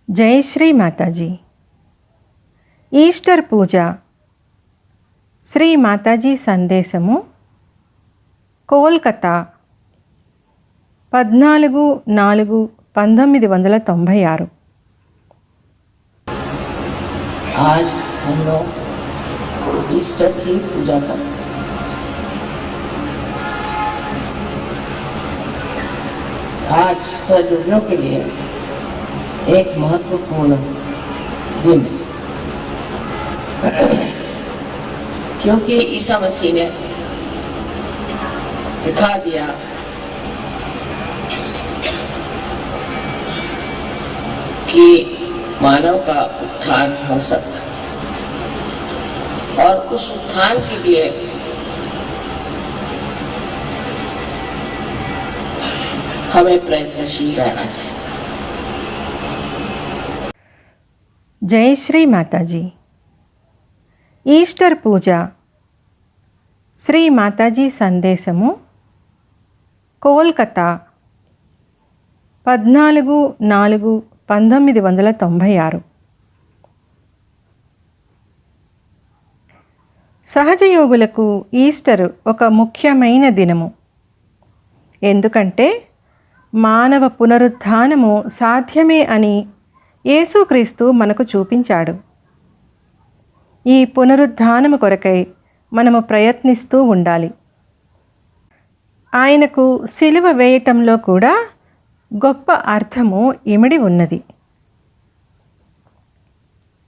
జై శ్రీ మాతాజీ. ఈస్టర్ పూజ. శ్రీ మాతాజీ సందేశము, కోల్కతా, 14/4/1996. आज हम लोग ईस्टर की पूजा कर आज सज्जनों के लिए एक महत्वपूर्ण दिन है, क्योंकि ईसा मसीह ने दिखा दिया कि मानव का उत्थान हो सकता है और उस उत्थान के लिए हमें प्रयत्नशील रहना चाहिए. జై శ్రీ మాతాజీ. ఈస్టర్ పూజ. శ్రీ మాతాజీ సందేశము, కోల్కతా, 14/4/1996. సహజయోగులకు ఈస్టర్ ఒక ముఖ్యమైన దినము. ఎందుకంటే మానవ పునరుత్థానము సాధ్యమే అని యేసుక్రీస్తు మనకు చూపించాడు. ఈ పునరుత్థానము కొరకై మనము ప్రయత్నిస్తూ ఉండాలి. ఆయనకు సిలువ వేయటంలో కూడా గొప్ప అర్థము ఇమిడి ఉన్నది.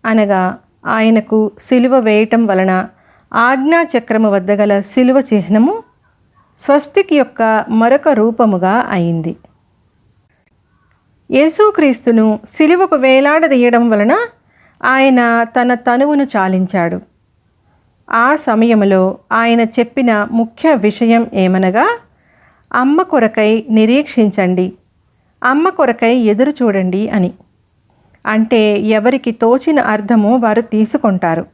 అనగా ఆయనకు సిలువ వేయటం వలన ఆజ్ఞాచక్రము వద్ద గల సిలువ చిహ్నము స్వస్తిక్ యొక్క మరొక రూపముగా అయింది. యేసుక్రీస్తును సిలువకు వేలాడదీయడం వలన ఆయన తన తనువును చాలించాడు. ఆ సమయంలో ఆయన చెప్పిన ముఖ్య విషయం ఏమనగా, అమ్మ కొరకై నిరీక్షించండి, అమ్మ కొరకై ఎదురు చూడండి అని. అంటే ఎవరికి తోచిన అర్థము వారు తీసుకుంటారు.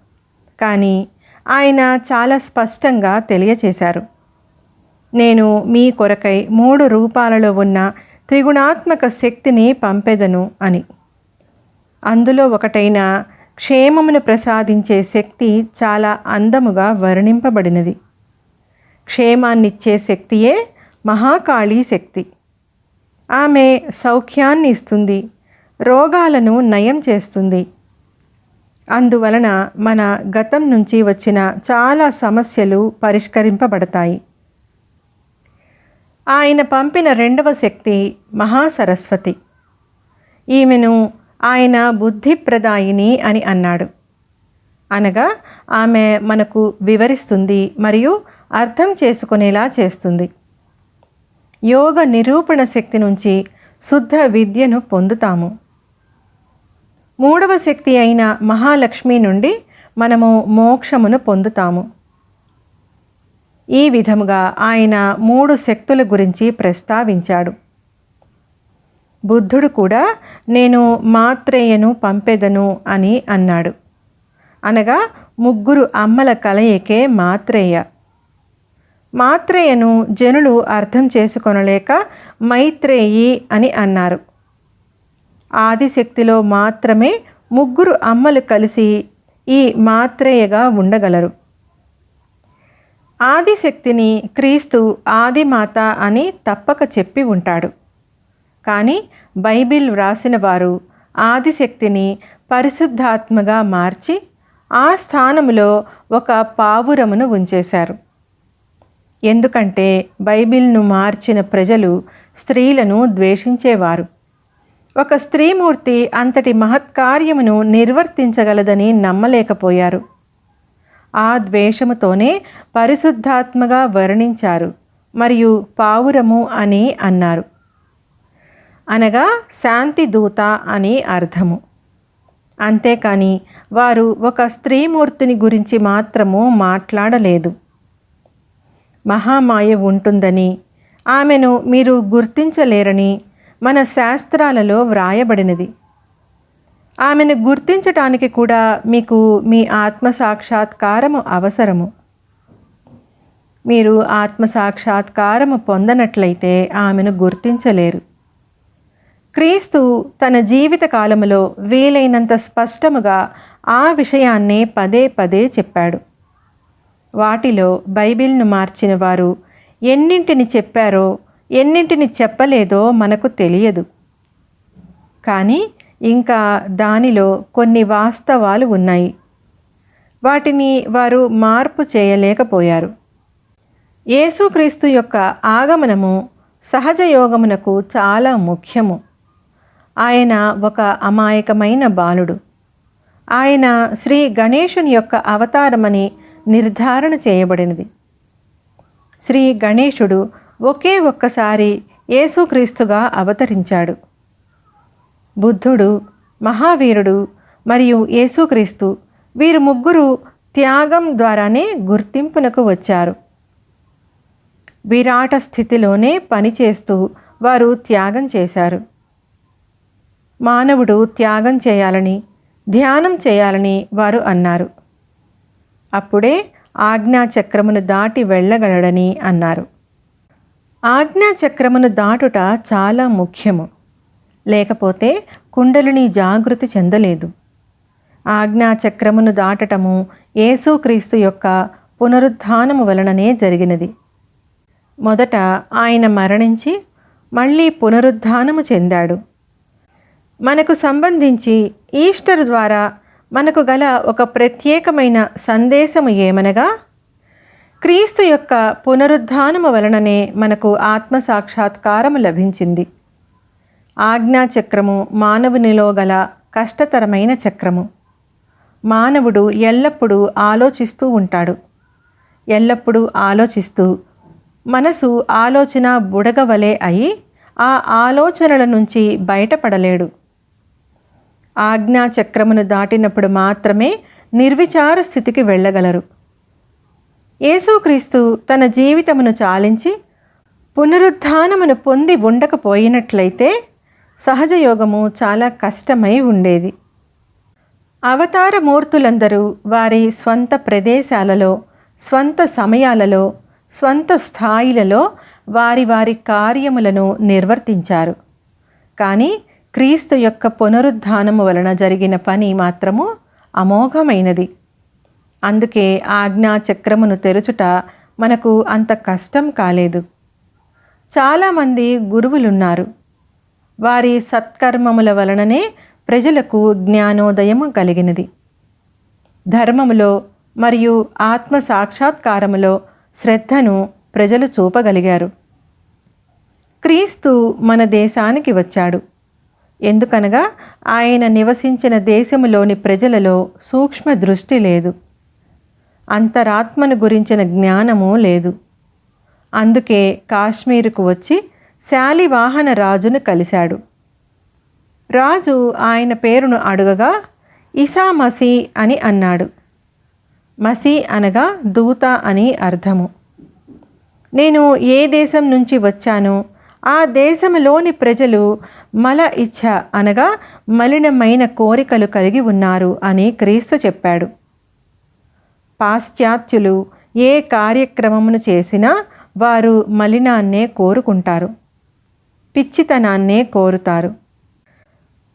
కానీ ఆయన చాలా స్పష్టంగా తెలియచేశారు, నేను మీ కొరకై 3 రూపాలలో ఉన్న త్రిగుణాత్మక శక్తిని పంపెదను అని. అందులో ఒకటైన క్షేమమును ప్రసాదించే శక్తి చాలా అందముగా వర్ణింపబడినది. క్షేమాన్నిచ్చే శక్తియే మహాకాళీ శక్తి. ఆమె సౌఖ్యాన్ని ఇస్తుంది, రోగాలను నయం చేస్తుంది. అందువలన మన గతం నుంచి వచ్చిన చాలా సమస్యలు పరిష్కరింపబడతాయి. ఆయన పంపిన 2వ శక్తి మహాసరస్వతి. ఈమెను ఆయన బుద్ధిప్రదాయిని అని అన్నాడు. అనగా ఆమె మనకు వివరిస్తుంది మరియు అర్థం చేసుకునేలా చేస్తుంది. యోగ నిరూపణ శక్తి నుంచి శుద్ధ విద్యను పొందుతాము. 3వ శక్తి అయిన మహాలక్ష్మి నుండి మనము మోక్షమును పొందుతాము. ఈ విధముగా ఆయన 3 శక్తుల గురించి ప్రస్తావించాడు. బుద్ధుడు కూడా నేను మాత్రేయను పంపెదను అని అన్నాడు. అనగా 3 అమ్మల కలయికే మాత్రేయ. మాత్రేయను జనులు అర్థం చేసుకొనలేక మైత్రేయి అని అన్నారు. ఆదిశక్తిలో మాత్రమే 3 అమ్మలు కలిసి ఈ మాత్రేయగా ఉండగలరు. ఆదిశక్తిని క్రీస్తు ఆదిమాత అని తప్పక చెప్పి ఉంటాడు. కానీ బైబిల్ వ్రాసిన వారు ఆదిశక్తిని పరిశుద్ధాత్మగా మార్చి ఆ స్థానములో ఒక పావురమును ఉంచేశారు. ఎందుకంటే బైబిల్ను మార్చిన ప్రజలు స్త్రీలను ద్వేషించేవారు. ఒక స్త్రీమూర్తి అంతటి మహత్కార్యమును నిర్వర్తించగలదని నమ్మలేకపోయారు. ఆ ద్వేషముతోనే పరిశుద్ధాత్మగా వర్ణించారు మరియు పావురము అని అన్నారు. అనగా శాంతి దూత అని అర్థము. అంతేకాని వారు ఒక స్త్రీమూర్తిని గురించి మాత్రము మాట్లాడలేదు. మహామాయ ఉంటుందని, ఆమెను మీరు గుర్తించలేరని మన శాస్త్రాలలో వ్రాయబడినది. ఆమెను గుర్తించటానికి కూడా మీకు మీ ఆత్మసాక్షాత్కారము అవసరము. మీరు ఆత్మసాక్షాత్కారము పొందనట్లయితే ఆమెను గుర్తించలేరు. క్రీస్తు తన జీవిత కాలములో వీలైనంత స్పష్టముగా ఆ విషయాన్నే పదే పదే చెప్పాడు. వాటిలో బైబిల్ను మార్చిన వారు ఎన్నింటిని చెప్పారో ఎన్నింటిని చెప్పలేదో మనకు తెలియదు. కానీ ఇంకా దానిలో కొన్ని వాస్తవాలు ఉన్నాయి. వాటిని వారు మార్పు చేయలేకపోయారు. యేసుక్రీస్తు యొక్క ఆగమనము సహజ యోగమునకు చాలా ముఖ్యము. ఆయన ఒక అమాయకమైన బాలుడు. ఆయన శ్రీ గణేశుని యొక్క అవతారమని నిర్ధారణ చేయబడినది. శ్రీ గణేశుడు ఒకే ఒక్కసారి యేసుక్రీస్తుగా అవతరించాడు. బుద్ధుడు, మహావీరుడు మరియు యేసుక్రీస్తు వీరు ముగ్గురు త్యాగం ద్వారానే గుర్తింపునకు వచ్చారు. విరాట స్థితిలోనే పనిచేస్తూ వారు త్యాగం చేశారు. మానవుడు త్యాగం చేయాలని, ధ్యానం చేయాలని వారు అన్నారు. అప్పుడే ఆజ్ఞాచక్రమును దాటి వెళ్ళగలడని అన్నారు. ఆజ్ఞాచక్రమును దాటుట చాలా ముఖ్యము. లేకపోతే కుండలిని జాగృతి చెందలేదు. ఆజ్ఞాచక్రమును దాటటము యేసుక్రీస్తు యొక్క పునరుద్ధానము వలననే జరిగినది. మొదట ఆయన మరణించి మళ్ళీ పునరుద్ధానము చెందాడు. మనకు సంబంధించి ఈస్టర్ ద్వారా మనకు గల ఒక ప్రత్యేకమైన సందేశము ఏమనగా, క్రీస్తు యొక్క పునరుద్ధానము వలననే మనకు ఆత్మసాక్షాత్కారము లభించింది. ఆజ్ఞాచక్రము మానవునిలో గల కష్టతరమైన చక్రము. మానవుడు ఎల్లప్పుడూ ఆలోచిస్తూ ఉంటాడు. ఎల్లప్పుడూ ఆలోచిస్తూ మనసు ఆలోచన బుడగవలే అయి ఆ ఆలోచనల నుంచి బయటపడలేడు. ఆజ్ఞాచక్రమును దాటినప్పుడు మాత్రమే నిర్విచార స్థితికి వెళ్ళగలరు. యేసుక్రీస్తు తన జీవితమును చాలించి పునరుద్ధానమును పొంది ఉండకపోయినట్లయితే సహజయోగము చాలా కష్టమై ఉండేది. అవతారమూర్తులందరూ వారి స్వంత ప్రదేశాలలో, స్వంత సమయాలలో, స్వంత స్థాయిలలో వారి వారి కార్యములను నిర్వర్తించారు. కానీ క్రీస్తు యొక్క పునరుద్ధానము వలన జరిగిన పని మాత్రము అమోఘమైనది. అందుకే ఆజ్ఞాచక్రమును తెరుచుట మనకు అంత కష్టం కాలేదు. చాలామంది గురువులున్నారు. వారి సత్కర్మముల వలననే ప్రజలకు జ్ఞానోదయము కలిగినది. ధర్మములో మరియు ఆత్మ సాక్షాత్కారములో శ్రద్ధను ప్రజలు చూపగలిగారు. క్రీస్తు మన దేశానికి వచ్చాడు. ఎందుకనగా ఆయన నివసించిన దేశములోని ప్రజలలో సూక్ష్మ దృష్టి లేదు. అంతరాత్మను గురించిన జ్ఞానము లేదు. అందుకే కాశ్మీరుకు వచ్చి శాలివాహన రాజును కలిశాడు. రాజు ఆయన పేరును అడుగగా ఈసా మసీ అని అన్నాడు. మసీ అనగా దూత అని అర్థము. నేను ఏ దేశం నుంచి వచ్చానో ఆ దేశంలోని ప్రజలు మల ఇచ్ఛ అనగా మలినమైన కోరికలు కలిగి ఉన్నారు అని క్రీస్తు చెప్పాడు. పాశ్చాత్యులు ఏ కార్యక్రమమును చేసినా వారు మలినాన్నే కోరుకుంటారు, పిచ్చితనాన్నే కోరుతారు.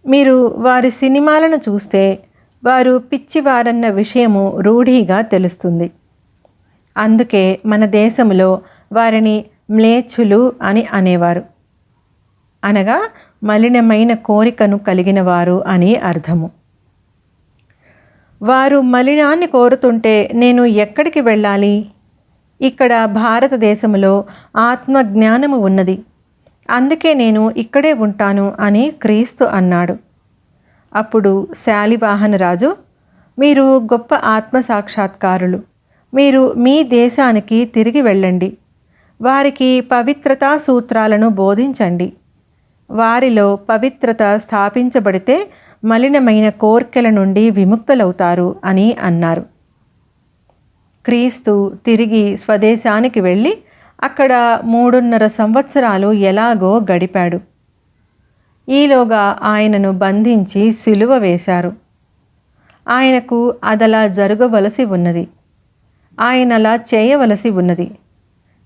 మీరు వారి సినిమాలను చూస్తే వారు పిచ్చివారన్న విషయము రూఢిగా తెలుస్తుంది. అందుకే మన దేశంలో వారిని మ్లేచ్ఛులు అని అనేవారు. అనగా మలినమైన కోరికను కలిగిన వారు అని అర్థము. వారు మలినాన్ని కోరుతుంటే నేను ఎక్కడికి వెళ్ళాలి? ఇక్కడ భారతదేశంలో ఆత్మజ్ఞానము ఉన్నది, అందుకే నేను ఇక్కడే ఉంటాను అని క్రీస్తు అన్నాడు. అప్పుడు శాలివాహన రాజు, మీరు గొప్ప ఆత్మసాక్షాత్కారులు, మీరు మీ దేశానికి తిరిగి వెళ్ళండి, వారికి పవిత్రతా సూత్రాలను బోధించండి. వారిలో పవిత్రత స్థాపించబడితే మలినమైన కోర్కెల నుండి విముక్తులవుతారు అని అన్నారు. క్రీస్తు తిరిగి స్వదేశానికి వెళ్ళి అక్కడ 3.5 సంవత్సరాలు ఎలాగో గడిపాడు. ఈలోగా ఆయనను బంధించి సిలువ వేశారు. ఆయనకు అదలా జరగవలసి ఉన్నది, ఆయనలా చేయవలసి ఉన్నది.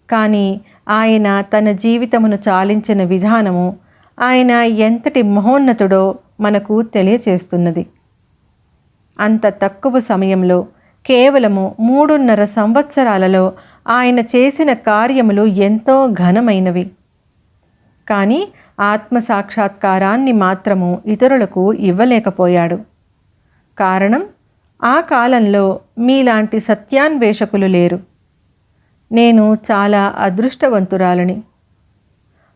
కానీ ఆయన తన జీవితమును చాలించిన విధానము ఆయన ఎంతటి మహోన్నతుడో మనకు తెలియచేస్తున్నది. అంత తక్కువ సమయంలో కేవలము 3.5 సంవత్సరాలలో ఆయన చేసిన కార్యములు ఎంతో ఘనమైనవి. కానీ ఆత్మసాక్షాత్కారాన్ని మాత్రము ఇతరులకు ఇవ్వలేకపోయాడు. కారణం, ఆ కాలంలో మీలాంటి సత్యాన్వేషకులు లేరు. నేను చాలా అదృష్టవంతురాలని.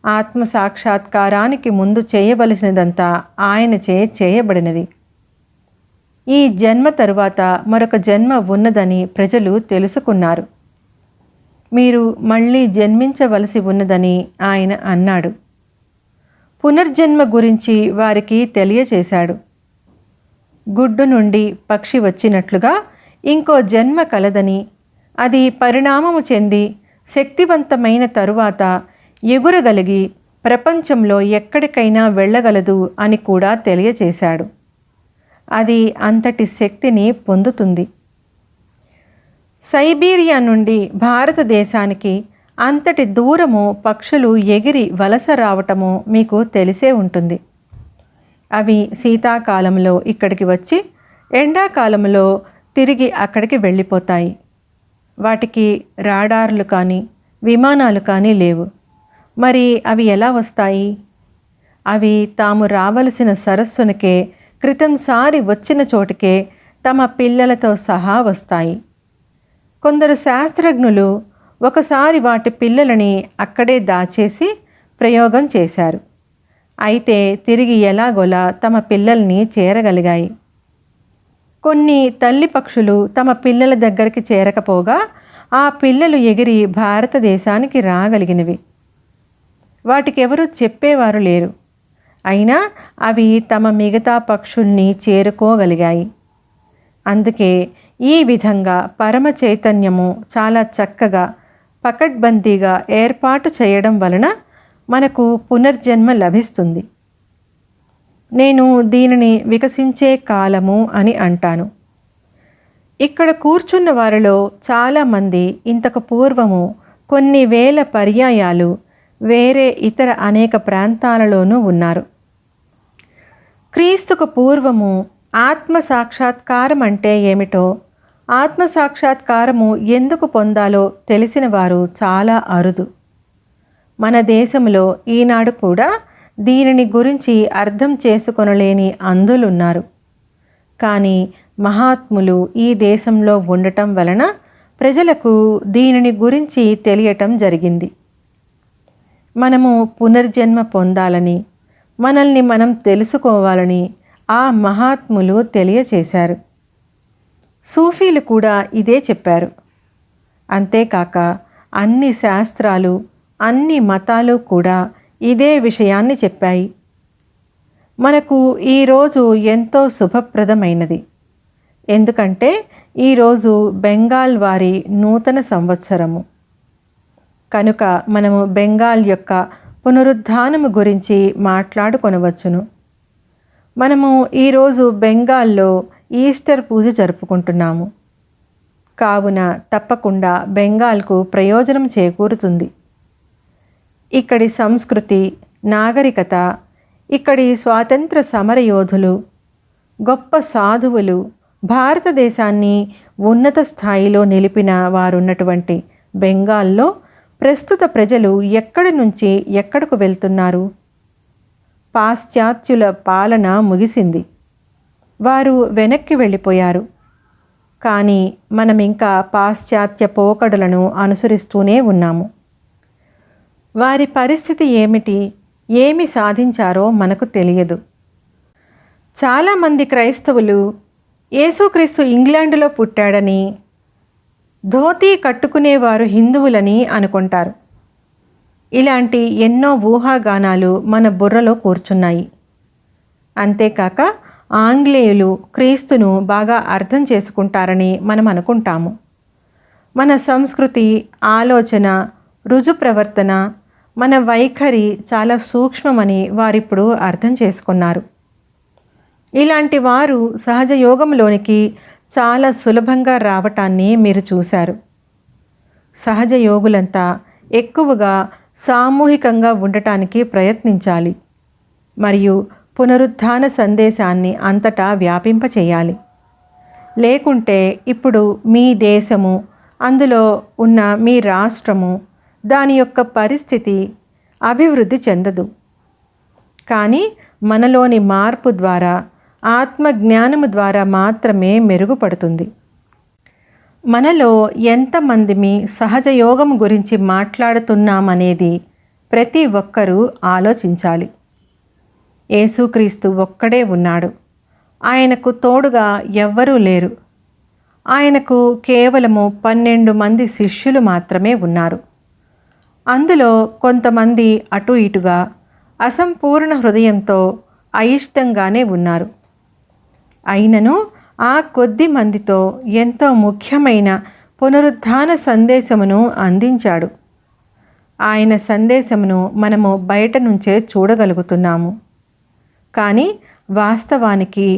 ఆత్మసాక్షాత్కారానికి ముందు చేయవలసినదంతా ఆయనచే చేయబడినది. ఈ జన్మ తరువాత మరొక జన్మ ఉన్నదని ప్రజలు తెలుసుకున్నారు. మీరు మళ్ళీ జన్మించవలసి ఉన్నదని ఆయన అన్నాడు. పునర్జన్మ గురించి వారికి తెలియచేశాడు. గుడ్డు నుండి పక్షి వచ్చినట్లుగా ఇంకో జన్మ కలదని, అది పరిణామము చెంది శక్తివంతమైన తరువాత ఎగురగలిగి ప్రపంచంలో ఎక్కడికైనా వెళ్ళగలదు అని కూడా తెలియచేశాడు. అది అంతటి శక్తిని పొందుతుంది. సైబీరియా నుండి భారతదేశానికి అంతటి దూరము పక్షులు ఎగిరి వలస రావటము మీకు తెలిసే ఉంటుంది. అవి శీతాకాలంలో ఇక్కడికి వచ్చి ఎండాకాలంలో తిరిగి అక్కడికి వెళ్ళిపోతాయి. వాటికి రాడార్లు కానీ విమానాలు కానీ లేవు. మరి అవి ఎలా వస్తాయి? అవి తాము రావలసిన సరస్సునికే క్రితంసారి వచ్చిన చోటుకే తమ పిల్లలతో సహా వస్తాయి. కొందరు శాస్త్రజ్ఞులు ఒకసారి వాటి పిల్లలని అక్కడే దాచేసి ప్రయోగం చేశారు. అయితే తిరిగి ఎలాగోలా తమ పిల్లల్ని చేరగలిగాయి. కొన్ని తల్లి పక్షులు తమ పిల్లల దగ్గరికి చేరకపోగా ఆ పిల్లలు ఎగిరి భారతదేశానికి రాగలిగినవి. వాటికెవరూ చెప్పేవారు లేరు. అయినా అవి తమ మిగతా పక్షుల్ని చేరుకోగలిగాయి. అందుకే ఈ విధంగా పరమ చైతన్యము చాలా చక్కగా పకడ్బందీగా ఏర్పాటు చేయడం వలన మనకు పునర్జన్మ లభిస్తుంది. నేను దీనిని వికసించే కాలము అని అంటాను. ఇక్కడ కూర్చున్న వారిలో చాలామంది ఇంతకు పూర్వము కొన్ని వేల పర్యాయాలు వేరే ఇతర అనేక ప్రాంతాలలోనూ ఉన్నారు. క్రీస్తుకు పూర్వము ఆత్మసాక్షాత్కారం అంటే ఏమిటో, ఆత్మసాక్షాత్కారము ఎందుకు పొందాలో తెలిసిన వారు చాలా అరుదు. మన దేశంలో ఈనాడు కూడా దీనిని గురించి అర్థం చేసుకొనలేని అంధులున్నారు. కానీ మహాత్ములు ఈ దేశంలో ఉండటం వలన ప్రజలకు దీనిని గురించి తెలియటం జరిగింది. మనము పునర్జన్మ పొందాలని, మనల్ని మనం తెలుసుకోవాలని ఆ మహాత్ములు తెలియచేశారు. సూఫీలు కూడా ఇదే చెప్పారు. అంతేకాక అన్ని శాస్త్రాలు, అన్ని మతాలు కూడా ఇదే విషయాన్ని చెప్పాయి. మనకు ఈరోజు ఎంతో శుభప్రదమైనది. ఎందుకంటే ఈరోజు బెంగాల్ వారి నూతన సంవత్సరము. కనుక మనము బెంగాల్ యొక్క పునరుద్ధానము గురించి మాట్లాడుకొనవచ్చును. మనము ఈరోజు బెంగాల్లో ఈస్టర్ పూజ జరుపుకుంటున్నాము. కావున తప్పకుండా బెంగాల్కు ప్రయోజనం చేకూరుతుంది. ఇక్కడి సంస్కృతి, నాగరికత, ఇక్కడి స్వాతంత్ర సమరయోధులు, గొప్ప సాధువులు, భారతదేశాన్ని ఉన్నత స్థాయిలో నిలిపిన వారున్నటువంటి బెంగాల్లో ప్రస్తుత ప్రజలు ఎక్కడి నుంచి ఎక్కడకు వెళ్తున్నారు? పాశ్చాత్యుల పాలన ముగిసింది. వారు వెనక్కి వెళ్ళిపోయారు. కానీ మనం ఇంకా పాశ్చాత్య పోకడలను అనుసరిస్తూనే ఉన్నాము. వారి పరిస్థితి ఏమిటి, ఏమి సాధించారో మనకు తెలియదు. చాలామంది క్రైస్తవులు యేసుక్రీస్తు ఇంగ్లాండులో పుట్టాడని, ధోతీ కట్టుకునేవారు హిందువులని అనుకుంటారు. ఇలాంటి ఎన్నో ఊహాగానాలు మన బుర్రలో కూర్చున్నాయి. అంతేకాక ఆంగ్లేయులు క్రీస్తును బాగా అర్థం చేసుకుంటారని మనం అనుకుంటాము. మన సంస్కృతి, ఆలోచన, రుజు ప్రవర్తన, మన వైఖరి చాలా సూక్ష్మమని వారిప్పుడు అర్థం చేసుకున్నారు. ఇలాంటి వారు సహజ యోగంలోనికి చాలా సులభంగా రావటాన్ని మీరు చూశారు. సహజ యోగులంతా ఎక్కువగా సామూహికంగా ఉండటానికి ప్రయత్నించాలి. మరియు పునరుత్థాన సందేశాన్ని అంతటా వ్యాపింపచేయాలి. లేకుంటే ఇప్పుడు మీ దేశము, అందులో ఉన్న మీ రాష్ట్రము, దాని యొక్క పరిస్థితి అభివృద్ధి చెందదు. కానీ మనలోని మార్పు ద్వారా, ఆత్మజ్ఞానము ద్వారా మాత్రమే మెరుగుపడుతుంది. మనలో ఎంతమందిమి సహజయోగం గురించి మాట్లాడుతున్నామనేది ప్రతి ఒక్కరూ ఆలోచించాలి. యేసుక్రీస్తు ఒక్కడే ఉన్నాడు. ఆయనకు తోడుగా ఎవ్వరూ లేరు. ఆయనకు కేవలము 12 మంది శిష్యులు మాత్రమే ఉన్నారు. అందులో కొంతమంది అటు ఇటుగా అసంపూర్ణ హృదయంతో అయిష్టంగానే ఉన్నారు. అయినను ఆ కొద్ది మందితో ఎంతో ముఖ్యమైన పునరుత్థాన సందేశమును అందించాడు. ఆయన సందేశమును మనము బయట నుంచే చూడగలుగుతున్నాము. కానీ వాస్తవానికి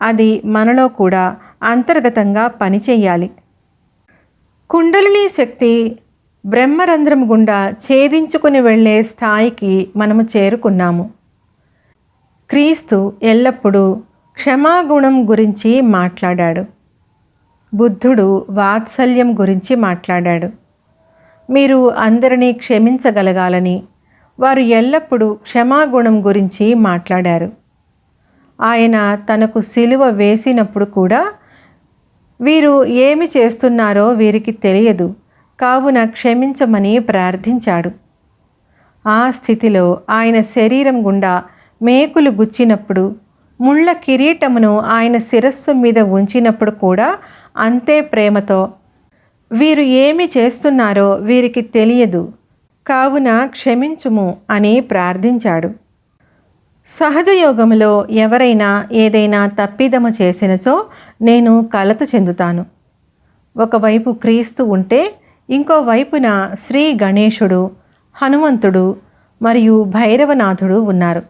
అది మనలో కూడా అంతర్గతంగా పనిచేయాలి. కుండలిని శక్తి బ్రహ్మరంధ్రం గుండా ఛేదించుకుని వెళ్ళే స్థాయికి మనము చేరుకున్నాము. క్రీస్తు ఎల్లప్పుడూ క్షమాగుణం గురించి మాట్లాడాడు. బుద్ధుడు వాత్సల్యం గురించి మాట్లాడాడు. మీరు అందరినీ క్షమించగలగాలని వారు ఎల్లప్పుడూ క్షమాగుణం గురించి మాట్లాడారు. ఆయన తనకు సిలువ వేసినప్పుడు కూడా వీరు ఏమి చేస్తున్నారో వీరికి తెలియదు, కావున క్షమించమని ప్రార్థించాడు. ఆ స్థితిలో ఆయన శరీరం గుండా మేకులు గుచ్చినప్పుడు, ముళ్ళ కిరీటమును ఆయన శిరస్సు మీద ఉంచినప్పుడు కూడా అంతే ప్రేమతో వీరు ఏమి చేస్తున్నారో వీరికి తెలియదు, కావున క్షమించుము అని ప్రార్థించాడు. సహజయోగములో ఎవరైనా ఏదైనా తప్పిదము చేసినచో నేను కలత చెందుతాను. ఒకవైపు క్రీస్తు ఉంటే ఇంకోవైపున శ్రీ గణేశుడు, హనుమంతుడు మరియు భైరవనాథుడు ఉన్నారు.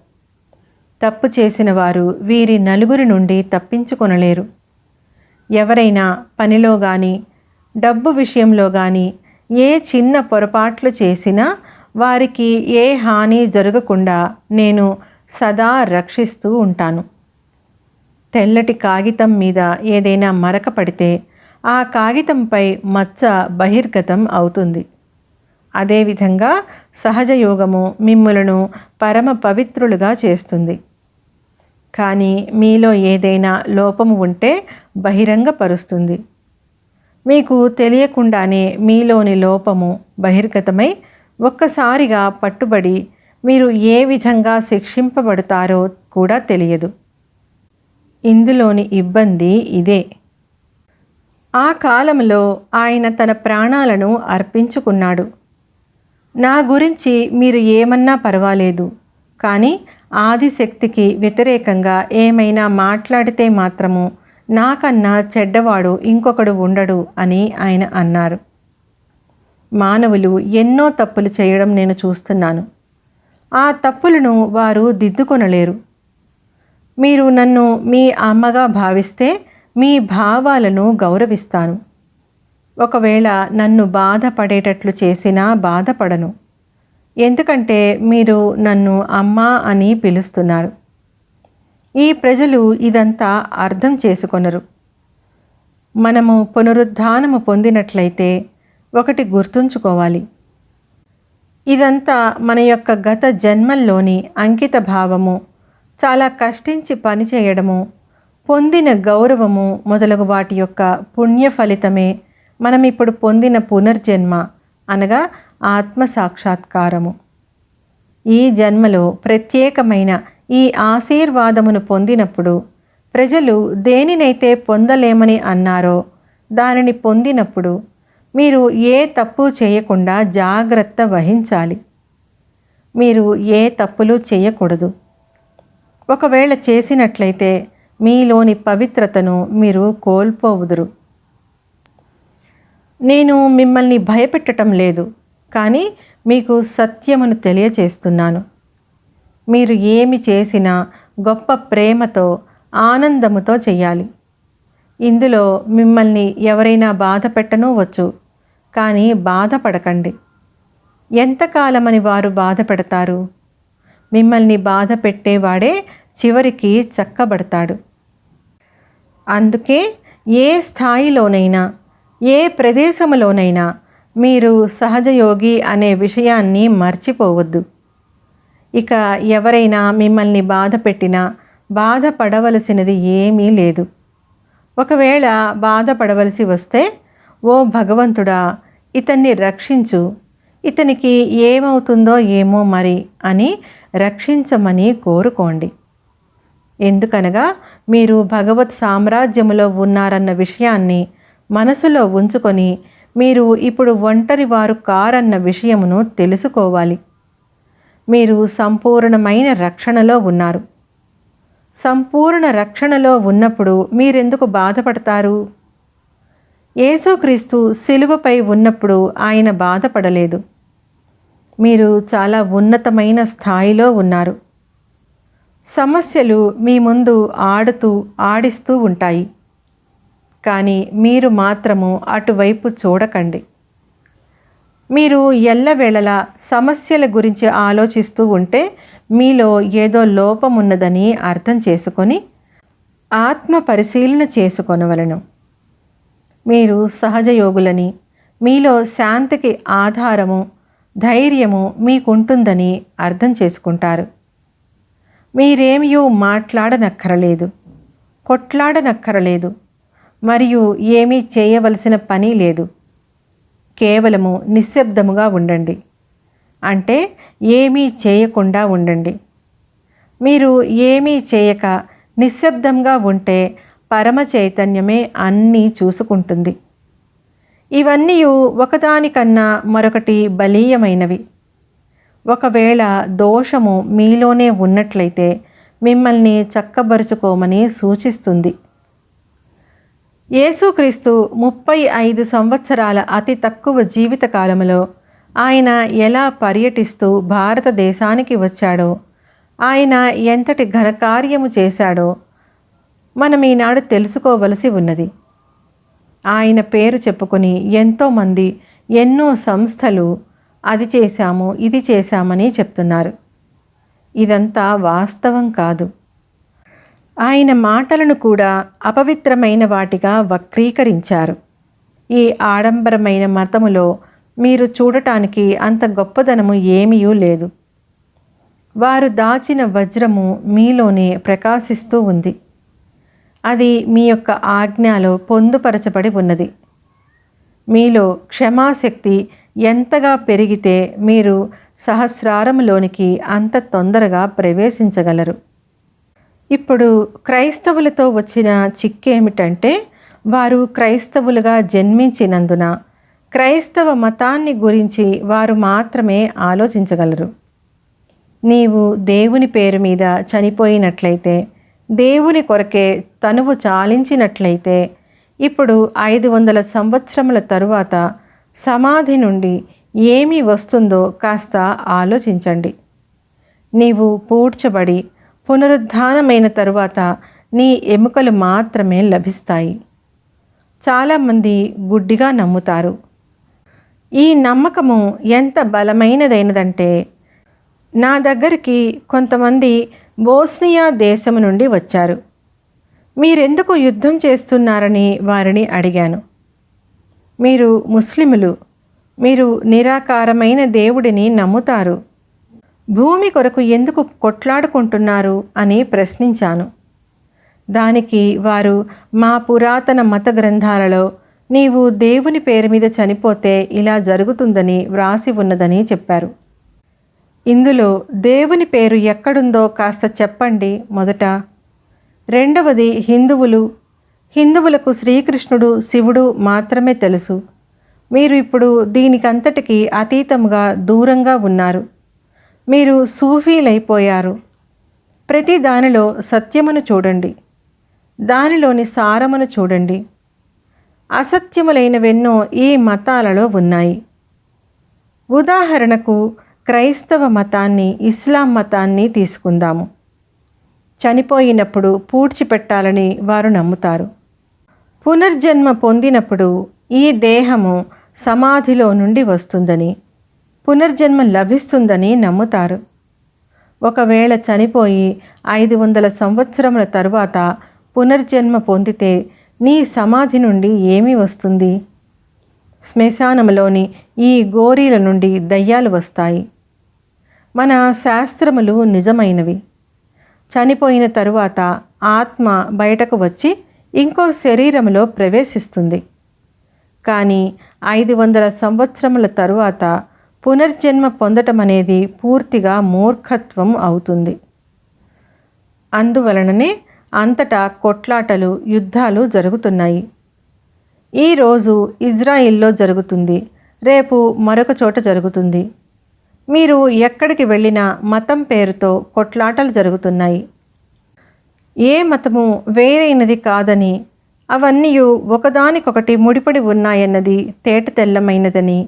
తప్పు చేసిన వారు వీరి నలుగురి నుండి తప్పించుకొనలేరు. ఎవరైనా పనిలో కానీ డబ్బు విషయంలో కానీ ఏ చిన్న పొరపాట్లు చేసినా వారికి ఏ హాని జరగకుండా నేను సదా రక్షిస్తూ ఉంటాను. తెల్లటి కాగితం మీద ఏదైనా మరక పడితే ఆ కాగితంపై మచ్చ బహిర్గతం అవుతుంది. అదేవిధంగా సహజయోగము మిమ్ములను పరమ పవిత్రులుగా చేస్తుంది. కానీ మీలో ఏదైనా లోపము ఉంటే బహిరంగపరుస్తుంది. మీకు తెలియకుండానే మీలోని లోపము బహిర్గతమై ఒక్కసారిగా పట్టుబడి మీరు ఏ విధంగా శిక్షింపబడతారో కూడా తెలియదు. ఇందులోని ఇబ్బంది ఇదే. ఆ కాలంలో ఆయన తన ప్రాణాలను అర్పించుకున్నాడు. నా గురించి మీరు ఏమన్నా పర్వాలేదు, కానీ ఆదిశక్తికి వ్యతిరేకంగా ఏమైనా మాట్లాడితే మాత్రము నాకన్నా చెడ్డవాడు ఇంకొకడు ఉండడు అని ఆయన అన్నారు. మానవులు ఎన్నో తప్పులు చేయడం నేను చూస్తున్నాను. ఆ తప్పులను వారు దిద్దుకొనలేరు. మీరు నన్ను మీ అమ్మగా భావిస్తే మీ భావాలను గౌరవిస్తాను. ఒకవేళ నన్ను బాధపడేటట్లు చేసినా బాధపడను, ఎందుకంటే మీరు నన్ను అమ్మా అని పిలుస్తున్నారు. ఈ ప్రజలు ఇదంతా అర్థం చేసుకొనరు. మనము పునరుద్ధానము పొందినట్లయితే ఒకటి గుర్తుంచుకోవాలి. ఇదంతా మన యొక్క గత జన్మల్లోని అంకిత భావము, చాలా కష్టించి పనిచేయడము, పొందిన గౌరవము మొదలగు వాటి యొక్క పుణ్య ఫలితమే మనం ఇప్పుడు పొందిన పునర్జన్మ, అనగా ఆత్మ సాక్షాత్కారము. ఈ జన్మలో ప్రత్యేకమైన ఈ ఆశీర్వాదమును పొందినప్పుడు ప్రజలు దేనినైతే పొందలేమని అన్నారో దానిని పొందినప్పుడు మీరు ఏ తప్పు చేయకుండా జాగ్రత్త వహించాలి. మీరు ఏ తప్పులు చేయకూడదు. ఒకవేళ చేసినట్లయితే మీలోని పవిత్రతను మీరు కోల్పోవుదురు. నేను మిమ్మల్ని భయపెట్టడం లేదు, కానీ మీకు సత్యమును తెలియచేస్తున్నాను. మీరు ఏమి చేసినా గొప్ప ప్రేమతో, ఆనందముతో చేయాలి. ఇందులో మిమ్మల్ని ఎవరైనా బాధ పెట్టనూవచ్చు, కానీ బాధపడకండి. ఎంతకాలమని వారు బాధ పెడతారు? మిమ్మల్ని బాధ పెట్టేవాడే చివరికి చక్కబడతాడు. అందుకే ఏ స్థాయిలోనైనా, ఏ ప్రదేశంలోనైనా మీరు సహజయోగి అనే విషయాన్ని మర్చిపోవద్దు. ఇక ఎవరైనా మిమ్మల్ని బాధ పెట్టినా బాధపడవలసినది ఏమీ లేదు. ఒకవేళ బాధపడవలసి వస్తే, ఓ భగవంతుడా, ఇతన్ని రక్షించు, ఇతనికి ఏమవుతుందో ఏమో మరి అని రక్షించమని కోరుకోండి. ఎందుకనగా మీరు భగవత్ సామ్రాజ్యములో ఉన్నారన్న విషయాన్ని మనసులో ఉంచుకొని మీరు ఇప్పుడు ఒంటరి వారు కారన్న విషయమును తెలుసుకోవాలి. మీరు సంపూర్ణమైన రక్షణలో ఉన్నారు. సంపూర్ణ రక్షణలో ఉన్నప్పుడు మీరెందుకు బాధపడతారు? యేసుక్రీస్తు శిలువపై ఉన్నప్పుడు ఆయన బాధపడలేదు. మీరు చాలా ఉన్నతమైన స్థాయిలో ఉన్నారు. సమస్యలు మీ ముందు ఆడిస్తూ ఉంటాయి. కానీ మీరు మాత్రము అటువైపు చూడకండి. మీరు ఎల్లవేళలా సమస్యల గురించి ఆలోచిస్తూ ఉంటే మీలో ఏదో లోపమున్నదని అర్థం చేసుకొని ఆత్మ పరిశీలన చేసుకొనవలెను. మీరు సహజయోగులని, మీలో శాంతికి ఆధారము, ధైర్యము మీకుంటుందని అర్థం చేసుకుంటారు. మీరేమియూ మాట్లాడనక్కరలేదు, కొట్లాడనక్కరలేదు, మరియు ఏమీ చేయవలసిన పని లేదు. కేవలము నిశ్శబ్దముగా ఉండండి, అంటే ఏమీ చేయకుండా ఉండండి. మీరు ఏమీ చేయక నిశ్శబ్దంగా ఉంటే పరమ చైతన్యమే అన్నీ చూసుకుంటుంది. ఇవన్నీ ఒకదానికన్నా మరొకటి బలీయమైనవి. ఒకవేళ దోషము మీలోనే ఉన్నట్లయితే మిమ్మల్ని చక్కబరుచుకోమని సూచిస్తుంది. యేసుక్రీస్తు 35 సంవత్సరాల అతి తక్కువ జీవితకాలంలో ఆయన ఎలా పర్యటిస్తూ భారతదేశానికి వచ్చాడో, ఆయన ఎంతటి ఘనకార్యము చేశాడో మనం ఈనాడు తెలుసుకోవలసి ఉన్నది. ఆయన పేరు చెప్పుకొని ఎంతోమంది, ఎన్నో సంస్థలు అది చేశాము, ఇది చేశామని చెప్తున్నారు. ఇదంతా వాస్తవం కాదు. ఆయన మాటలను కూడా అపవిత్రమైన వాటిగా వక్రీకరించారు. ఈ ఆడంబరమైన మతములో మీరు చూడటానికి అంత గొప్పదనము ఏమీ లేదు. వారు దాచిన వజ్రము మీలోనే ప్రకాశిస్తూ ఉంది. అది మీ యొక్క ఆజ్ఞలో పొందుపరచబడి ఉన్నది. మీలో క్షమాశక్తి ఎంతగా పెరిగితే మీరు సహస్రారములోనికి అంత తొందరగా ప్రవేశించగలరు. ఇప్పుడు క్రైస్తవులతో వచ్చిన చిక్కేమిటంటే, వారు క్రైస్తవులుగా జన్మించినందున క్రైస్తవ మతాన్ని గురించి వారు మాత్రమే ఆలోచించగలరు. నీవు దేవుని పేరు మీద చనిపోయినట్లయితే, దేవుని కొరకే తనువు చాలించినట్లయితే, ఇప్పుడు 500 సంవత్సరముల తరువాత సమాధి నుండి ఏమి వస్తుందో కాస్త ఆలోచించండి. నీవు పూడ్చబడి పునరుద్ధానమైన తరువాత నీ ఎముకలు మాత్రమే లభిస్తాయి. చాలామంది గుడ్డిగా నమ్ముతారు. ఈ నమ్మకము ఎంత బలమైనదైనదంటే, నా దగ్గరికి కొంతమంది బోస్నియా దేశము నుండి వచ్చారు. మీరెందుకు యుద్ధం చేస్తున్నారని వారిని అడిగాను. మీరు ముస్లిములు, మీరు నిరాకారమైన దేవుడిని నమ్ముతారు, భూమి కొరకు ఎందుకు కొట్లాడుకుంటున్నారు అని ప్రశ్నించాను. దానికి వారు, మా పురాతన మత గ్రంథాలలో నీవు దేవుని పేరు మీద చనిపోతే ఇలా జరుగుతుందని వ్రాసి ఉన్నదని చెప్పారు. ఇందులో దేవుని పేరు ఎక్కడుందో కాస్త చెప్పండి మొదట. రెండవది హిందువులకు శ్రీకృష్ణుడు, శివుడు మాత్రమే తెలుసు. మీరు ఇప్పుడు దీనికంతటికీ అతీతంగా దూరంగా ఉన్నారు. మీరు సూఫీలైపోయారు. ప్రతి దానిలో సత్యమును చూడండి, దానిలోని సారమును చూడండి. అసత్యములైనవెన్నో ఈ మతాలలో ఉన్నాయి. ఉదాహరణకు క్రైస్తవ మతాన్ని, ఇస్లాం మతాన్ని తీసుకుందాము. చనిపోయినప్పుడు పూడ్చిపెట్టాలని వారు నమ్ముతారు. పునర్జన్మ పొందినప్పుడు ఈ దేహము సమాధిలో నుండి వస్తుందని, పునర్జన్మ లభిస్తుందని నమ్ముతారు. ఒకవేళ చనిపోయి 500 సంవత్సరముల తరువాత పునర్జన్మ పొందితే నీ సమాధి నుండి ఏమి వస్తుంది? శ్మశానములోని ఈ గోరీల నుండి దయ్యాలు వస్తాయి. మన శాస్త్రములు నిజమైనవి. చనిపోయిన తరువాత ఆత్మ బయటకు వచ్చి ఇంకో శరీరములో ప్రవేశిస్తుంది. కానీ 500 సంవత్సరముల తరువాత పునర్జన్మ పొందటం అనేది పూర్తిగా మూర్ఖత్వం అవుతుంది. అందువలననే అంతటా కొట్లాటలు, యుద్ధాలు జరుగుతున్నాయి. ఈరోజు ఇజ్రాయిల్లో జరుగుతుంది, రేపు మరొక చోట జరుగుతుంది. మీరు ఎక్కడికి వెళ్ళినా మతం పేరుతో కొట్లాటలు జరుగుతున్నాయి. ఏ మతము వేరైనది కాదని, అవన్నీ ఒకదానికొకటి ముడిపడి ఉన్నాయన్నది తేటతెల్లమైనదని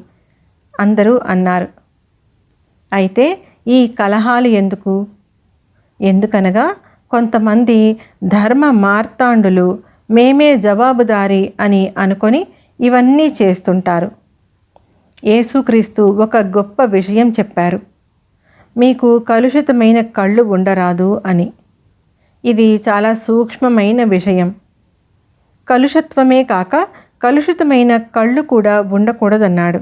అందరూ అన్నారు. అయితే ఈ కలహాలు ఎందుకనగా కొంతమంది ధర్మ మార్తాండులు మేమే జవాబుదారీ అని అనుకొని ఇవన్నీ చేస్తుంటారు. యేసుక్రీస్తు ఒక గొప్ప విషయం చెప్పారు, మీకు కలుషితమైన కళ్ళు ఉండరాదు అని. ఇది చాలా సూక్ష్మమైన విషయం. కలుషత్వమే కాక కలుషితమైన కళ్ళు కూడా ఉండకూడదన్నాడు.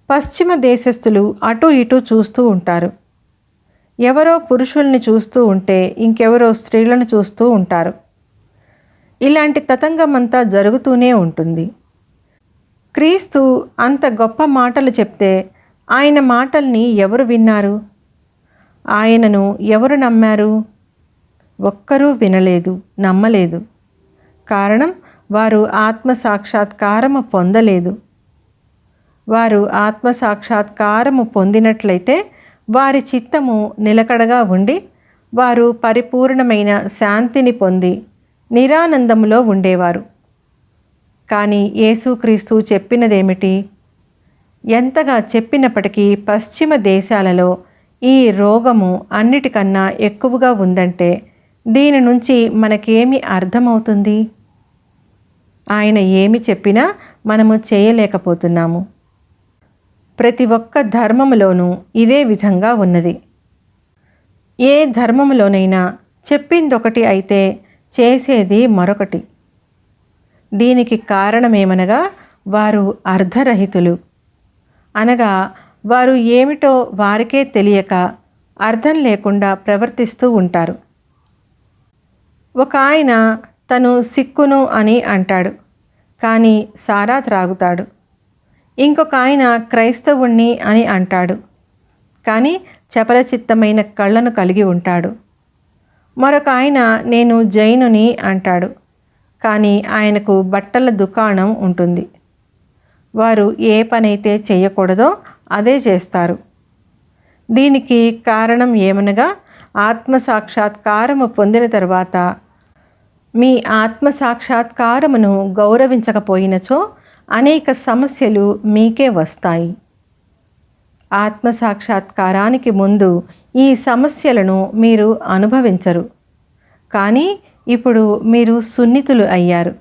పశ్చిమ దేశస్థులు అటు ఇటు చూస్తూ ఉంటారు. ఎవరో పురుషుల్ని చూస్తూ ఉంటే ఇంకెవరో స్త్రీలను చూస్తూ ఉంటారు. ఇలాంటి తతంగమంతా జరుగుతూనే ఉంటుంది. క్రీస్తు అంత గొప్ప మాటలు చెప్తే ఆయన మాటల్ని ఎవరు విన్నారు? ఆయనను ఎవరు నమ్మారు? ఒక్కరూ వినలేదు, నమ్మలేదు. కారణం, వారు ఆత్మసాక్షాత్కారము పొందలేదు. వారు ఆత్మసాక్షాత్కారము పొందినట్లయితే వారి చిత్తము నిలకడగా ఉండి వారు పరిపూర్ణమైన శాంతిని పొంది నిరానందములో ఉండేవారు. కానీ యేసుక్రీస్తు చెప్పినదేమిటి? ఎంతగా చెప్పినప్పటికీ పశ్చిమ దేశాలలో ఈ రోగము అన్నిటికన్నా ఎక్కువగా ఉందంటే దీని నుంచి మనకేమి అర్థమవుతుంది? ఆయన ఏమి చెప్పినా మనము చేయలేకపోతున్నాము. ప్రతి ఒక్క ధర్మములోనూ ఇదే విధంగా ఉన్నది. ఏ ధర్మములోనైనా చెప్పిందొకటి అయితే చేసేది మరొకటి. దీనికి కారణమేమనగా వారు అర్ధరహితులు. అనగా వారు ఏమిటో వారికే తెలియక అర్థం లేకుండా ప్రవర్తిస్తూ ఉంటారు. ఒక ఆయన తను సిక్కును అని అంటాడు, కానీ సారా త్రాగుతాడు. ఇంకొక ఆయన క్రైస్తవుణ్ణి అని అంటాడు, కానీ చపలచిత్తమైన కళ్ళను కలిగి ఉంటాడు. మరొక ఆయన నేను జైనుని అంటాడు, కానీ ఆయనకు బట్టల దుకాణం ఉంటుంది. వారు ఏ పనైతే చేయకూడదో అదే చేస్తారు. దీనికి కారణం ఏమనగా ఆత్మసాక్షాత్కారము పొందిన తర్వాత మీ ఆత్మసాక్షాత్కారమును గౌరవించకపోయినచో అనేక సమస్యలు మీకే వస్తాయి. ఆత్మసాక్షాత్కారానికి ముందు ఈ సమస్యలను మీరు అనుభవించరు, కానీ ఇప్పుడు మీరు సున్నితులు అయ్యారు.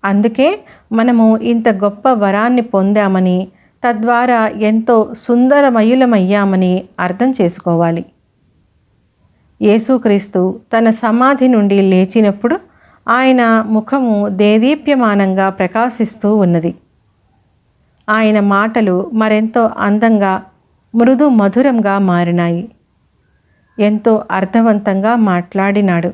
అందుకే మనము ఇంత గొప్ప వరాన్ని పొందామని, తద్వారా ఎంతో సుందరమయులమయ్యామని అర్థం చేసుకోవాలి. యేసుక్రీస్తు తన సమాధి నుండి లేచినప్పుడు ఆయన ముఖము దేదీప్యమానంగా ప్రకాశిస్తూ ఉన్నది. ఆయన మాటలు మరెంతో అందంగా, మృదు మధురంగా మారినాయి. ఎంతో అర్థవంతంగా మాట్లాడినాడు.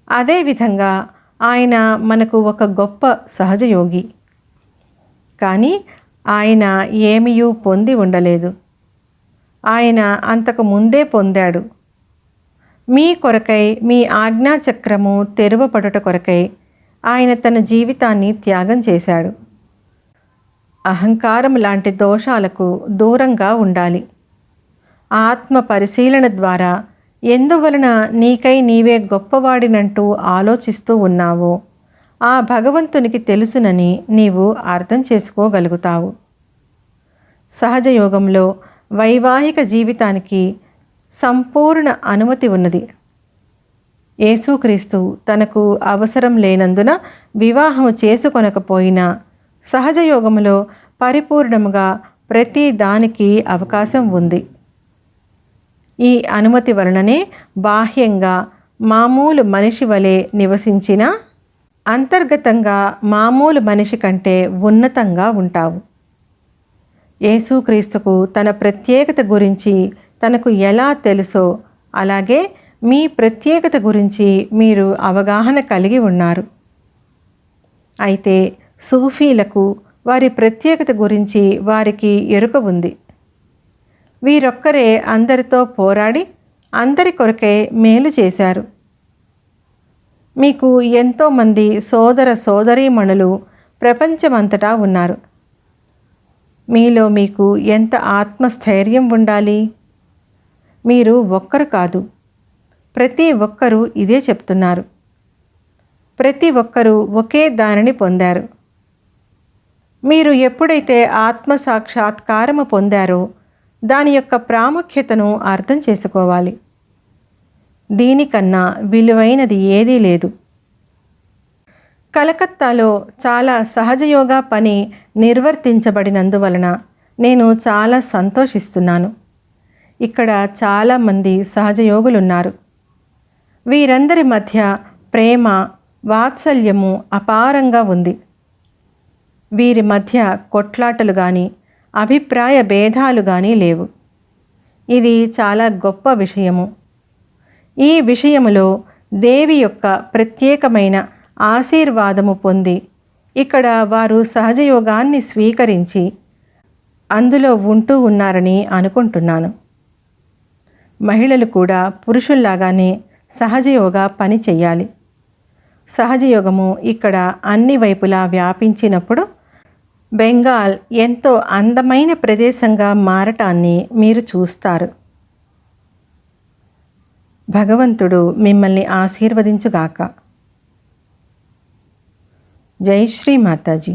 అదేవిధంగా ఆయన మనకు ఒక గొప్ప సహజయోగి. కానీ ఆయన ఏమీయూ పొంది ఉండలేదు. ఆయన అంతకు ముందే పొందాడు. మీ కొరకై, మీ ఆజ్ఞాచక్రము తెరువపడుట కొరకై ఆయన తన జీవితాన్ని త్యాగం చేశాడు. అహంకారం లాంటి దోషాలకు దూరంగా ఉండాలి. ఆత్మ పరిశీలన ద్వారా ఎందువలన నీకై నీవే గొప్పవాడినంటూ ఆలోచిస్తూ ఉన్నావో ఆ భగవంతునికి తెలుసునని నీవు అర్థం చేసుకోగలుగుతావు. సహజయోగంలో వైవాహిక జీవితానికి సంపూర్ణ అనుమతి ఉన్నది. యేసుక్రీస్తు తనకు అవసరం లేనందున వివాహము చేసుకొనకపోయినా సహజయోగములో పరిపూర్ణముగా ప్రతి దానికి అవకాశం ఉంది. ఈ అనుమతి వలననే బాహ్యంగా మామూలు మనిషి వలె నివసించిన అంతర్గతంగా మామూలు మనిషి కంటే ఉన్నతంగా ఉంటావు. యేసుక్రీస్తుకు తన ప్రత్యేకత గురించి తనకు ఎలా తెలుసో అలాగే మీ ప్రత్యేకత గురించి మీరు అవగాహన కలిగి ఉన్నారు. అయితే సూఫీలకు వారి ప్రత్యేకత గురించి వారికి ఎరుక ఉంది. వీరొక్కరే అందరితో పోరాడి అందరి కొరకే మేలు చేశారు. మీకు ఎంతోమంది సోదర సోదరీమణులు ప్రపంచమంతటా ఉన్నారు. మీలో మీకు ఎంత ఆత్మస్థైర్యం ఉండాలి. మీరు ఒక్కరు కాదు, ప్రతి ఒక్కరూ ఇదే చెప్తున్నారు. ప్రతి ఒక్కరూ ఒకే దానిని పొందారు. మీరు ఎప్పుడైతే ఆత్మ సాక్షాత్కారము పొందారో దాని యొక్క ప్రాముఖ్యతను అర్థం చేసుకోవాలి. దీనికన్నా విలువైనది ఏదీ లేదు. కలకత్తాలో చాలా సహజయోగా పని నిర్వర్తించబడినందువలన నేను చాలా సంతోషిస్తున్నాను. ఇక్కడ చాలామంది సహజయోగులున్నారు. వీరందరి మధ్య ప్రేమ వాత్సల్యము అపారంగా ఉంది. వీరి మధ్య కొట్లాటలు కానీ అభిప్రాయ భేదాలు కానీ లేవు. ఇది చాలా గొప్ప విషయము. ఈ విషయములో దేవి యొక్క ప్రత్యేకమైన ఆశీర్వాదము పొంది ఇక్కడ వారు సహజయోగాన్ని స్వీకరించి అందులో ఉంటూ ఉన్నారని అనుకుంటున్నాను. మహిళలు కూడా పురుషుల్లాగానే సహజయోగా పని చెయ్యాలి. సహజయోగము ఇక్కడ అన్ని వైపులా వ్యాపించినప్పుడు బెంగాల్ ఎంతో అందమైన ప్రదేశంగా మారటాన్ని మీరు చూస్తారు. భగవంతుడు మిమ్మల్ని ఆశీర్వదించుగాక. జై శ్రీ మాతాజీ.